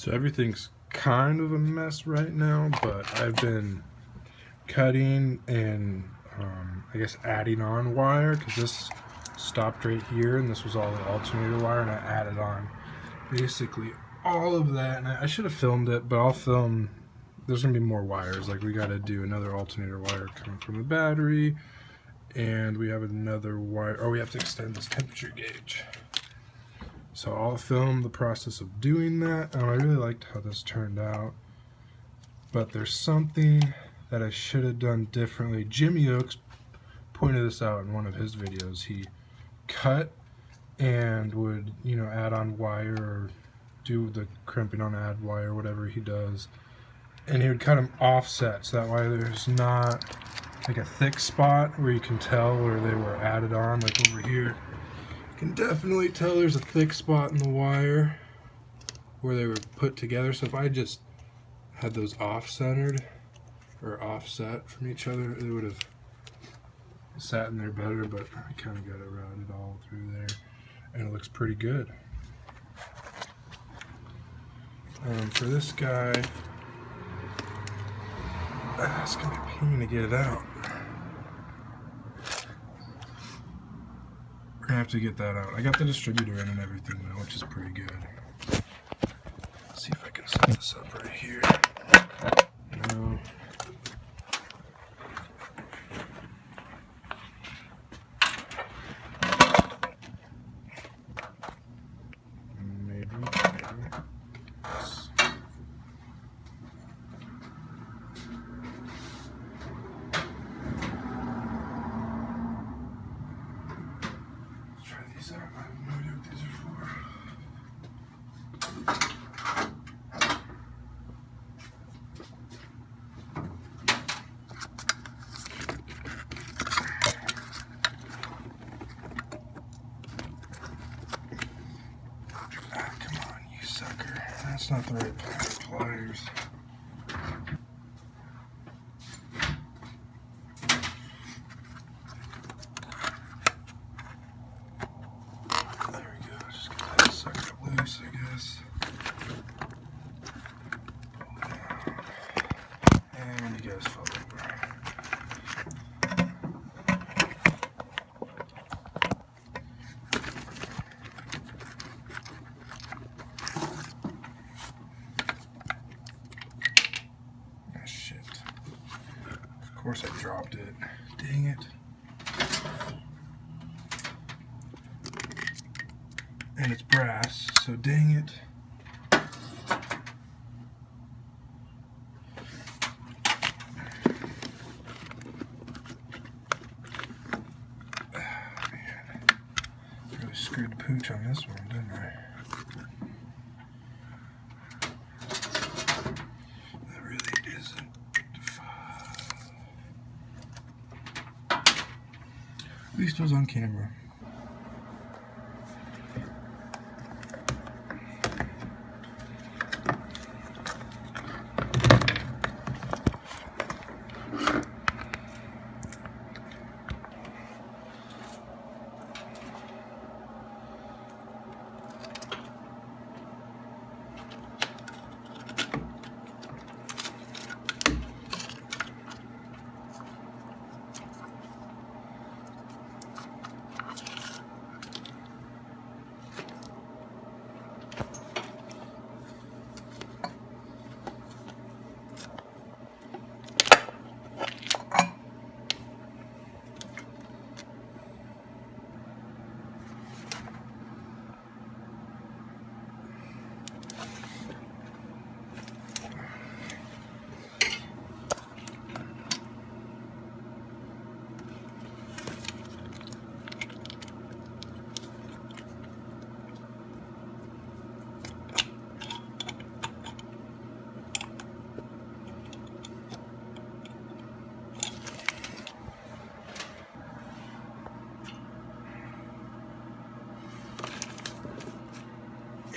So everything's kind of a mess right now, but I've been cutting and I guess adding on wire, because this stopped right here and this was all the alternator wire, and I added on basically all of that. And I should have filmed it, but I'll film. There's gonna be more wires. Like, we got to do another alternator wire coming from the battery, and we have another wire. Oh, we have to extend this temperature gauge. So I'll film the process of doing that. I really liked how this turned out, but there's something that I should have done differently. Jimmy Oaks pointed this out in one of his videos. He cut and would, add on wire or do the crimping on add wire, whatever he does, and he would cut them offset, so that way there's not like a thick spot where you can tell where they were added on. Like over here, you can definitely tell there's a thick spot in the wire where they were put together. So if I just had those off-centered or offset from each other, it would have sat in there better, but I kind of got it routed all through there, and it looks pretty good. For this guy, it's going to be a pain to get it out. We're going to have to get that out. I got the distributor in and everything now, which is pretty good. Let's see if I can set this up right here. No. That's not the right pair of pliers. There we go. Just get that sucker loose, I guess. And you guys fall over. Of course I dropped it. Dang it. And it's brass, so dang it. Man, really screwed the pooch on this one, didn't I? That really isn't. At least it was on camera.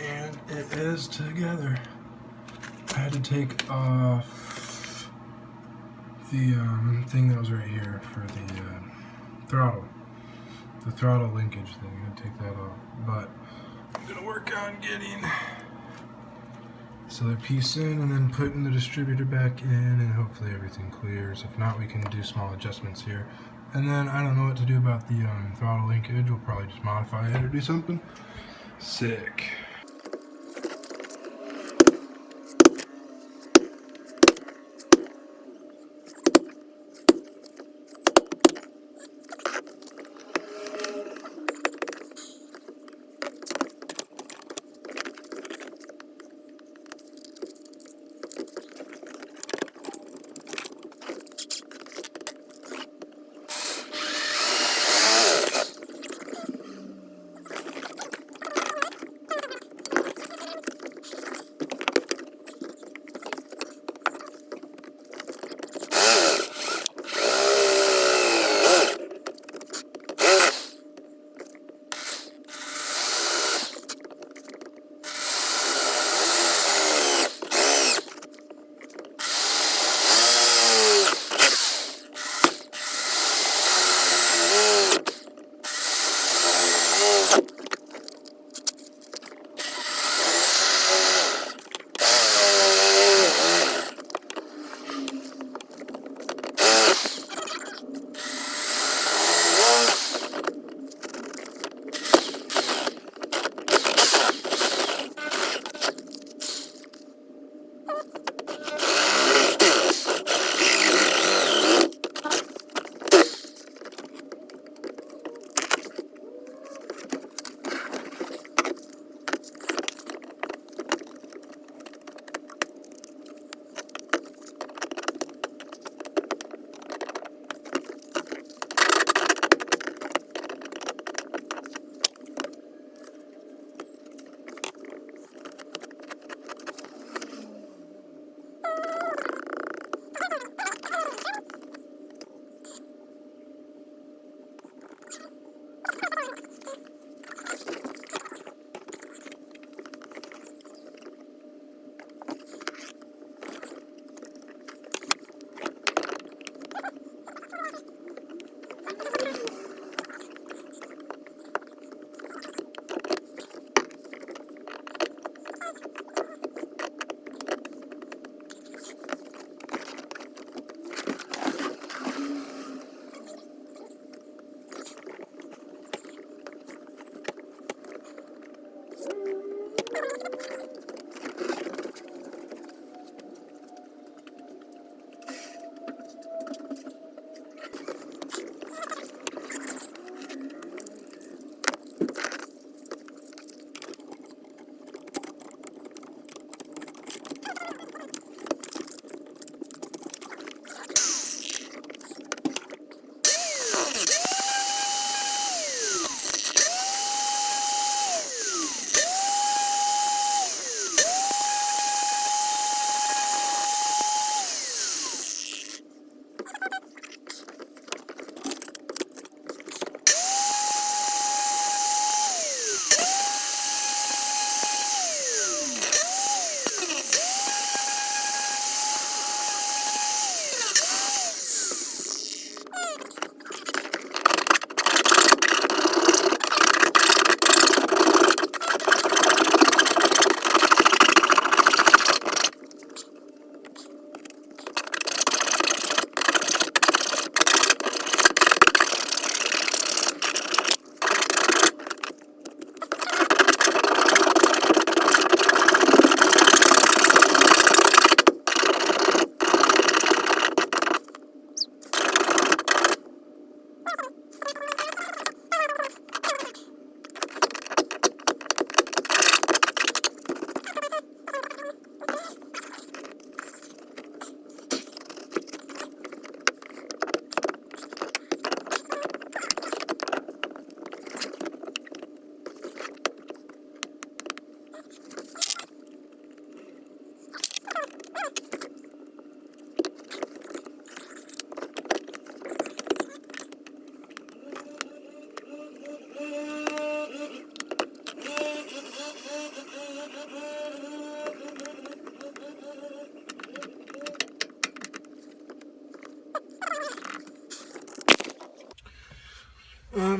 And it is together. I had to take off the thing that was right here for the throttle. The throttle linkage thing. I'm gonna take that off. But I'm gonna work on getting So they're piecing and then putting the distributor back in, and hopefully everything clears. If not, we can do small adjustments here. And then I don't know what to do about the throttle linkage. We'll probably just modify it or do something. Sick.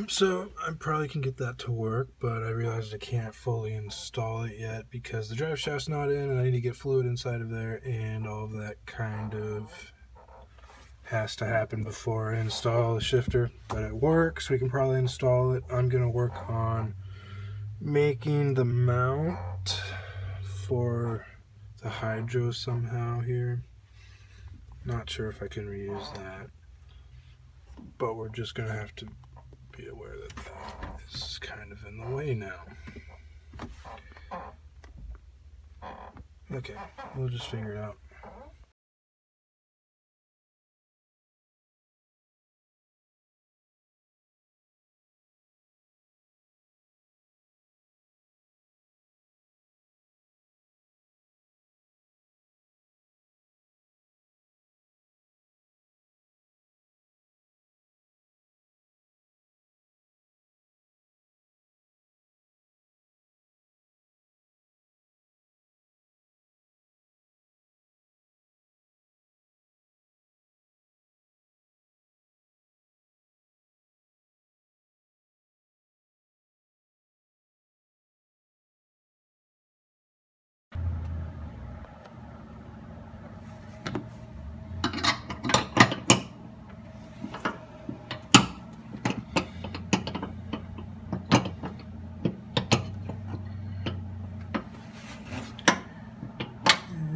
So I probably can get that to work, but I realized I can't fully install it yet because the drive shaft's not in and I need to get fluid inside of there, and all of that kind of has to happen before I install the shifter. But it works, we can probably install it. I'm gonna work on making the mount for the hydro somehow here. Not sure if I can reuse that, but we're just gonna have to be aware that that is kind of in the way now. Okay, we'll just figure it out.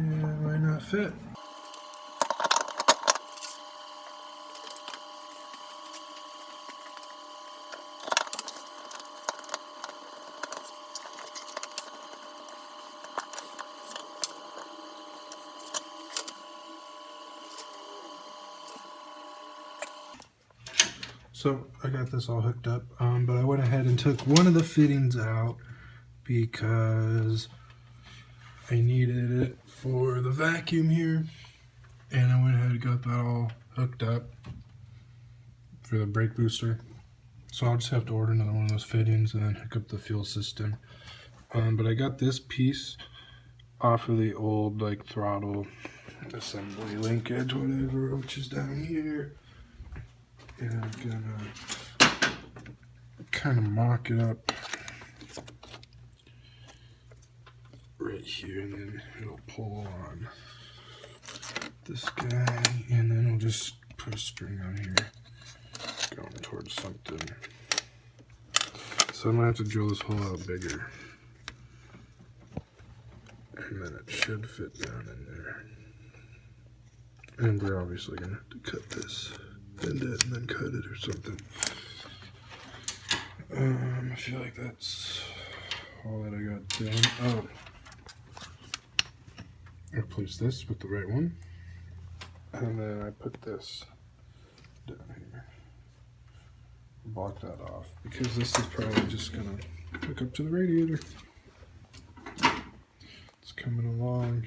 It might not fit. So I got this all hooked up, but I went ahead and took one of the fittings out because I needed it for the vacuum here, and I went ahead and got that all hooked up for the brake booster. So I'll just have to order another one of those fittings and then hook up the fuel system. But I got this piece off of the old like throttle assembly linkage, whatever, which is down here. And I'm gonna kind of mock it up right here, and then it'll pull on this guy, and then we'll just put a spring on here going towards something. So I'm gonna have to drill this hole out bigger, and then it should fit down in there. And we're obviously gonna have to cut this, bend it, and then cut it or something. I feel like that's all that I got done. Oh, I replaced this with the right one, and then I put this down here. Block that off because this is probably just gonna hook up to the radiator. It's coming along.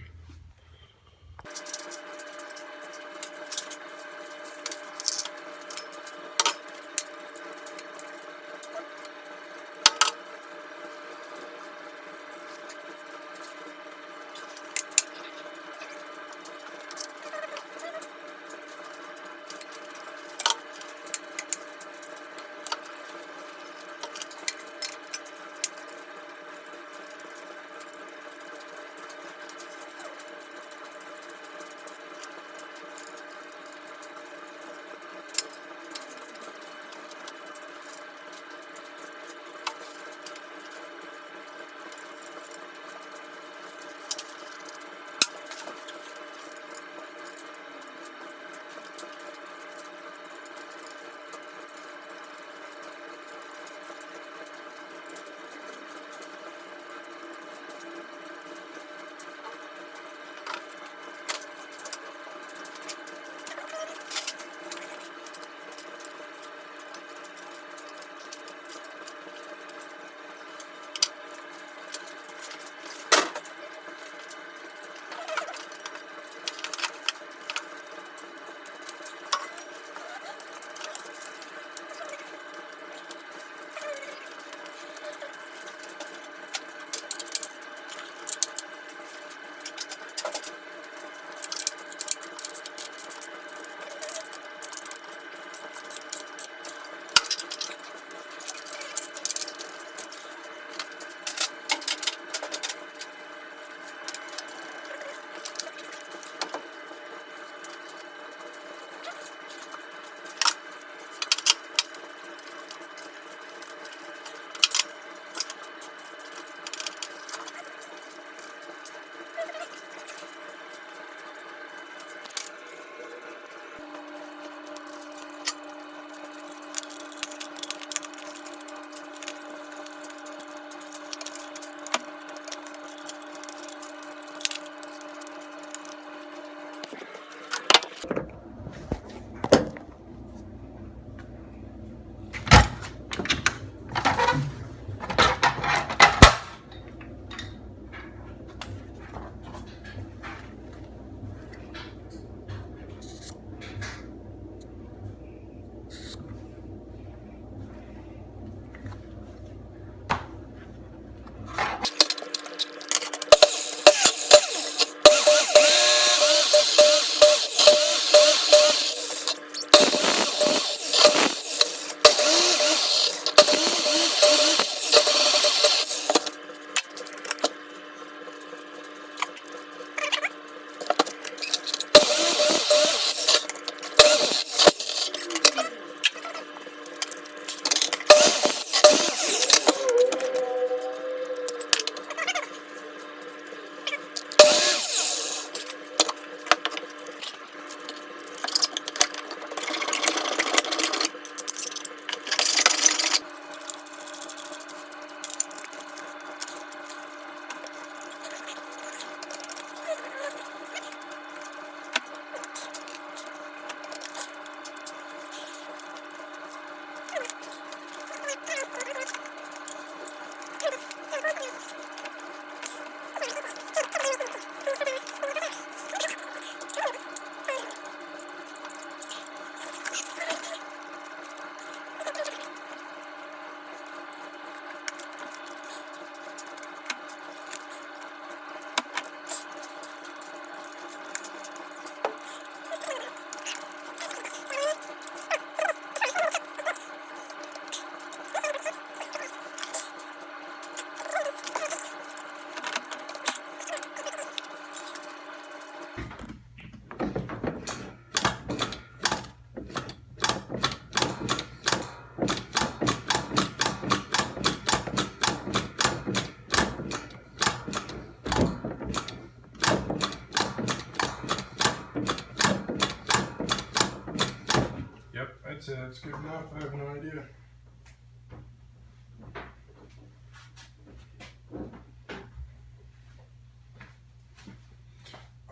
I'd say that's good enough. I have no idea.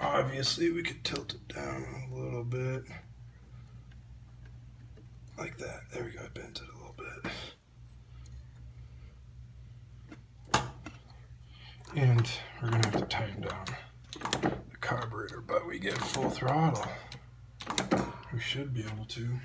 Obviously, we could tilt it down a little bit. Like that. There we go. I bent it a little bit. And we're going to have to tighten down the carburetor, but we get full throttle. We should be able to.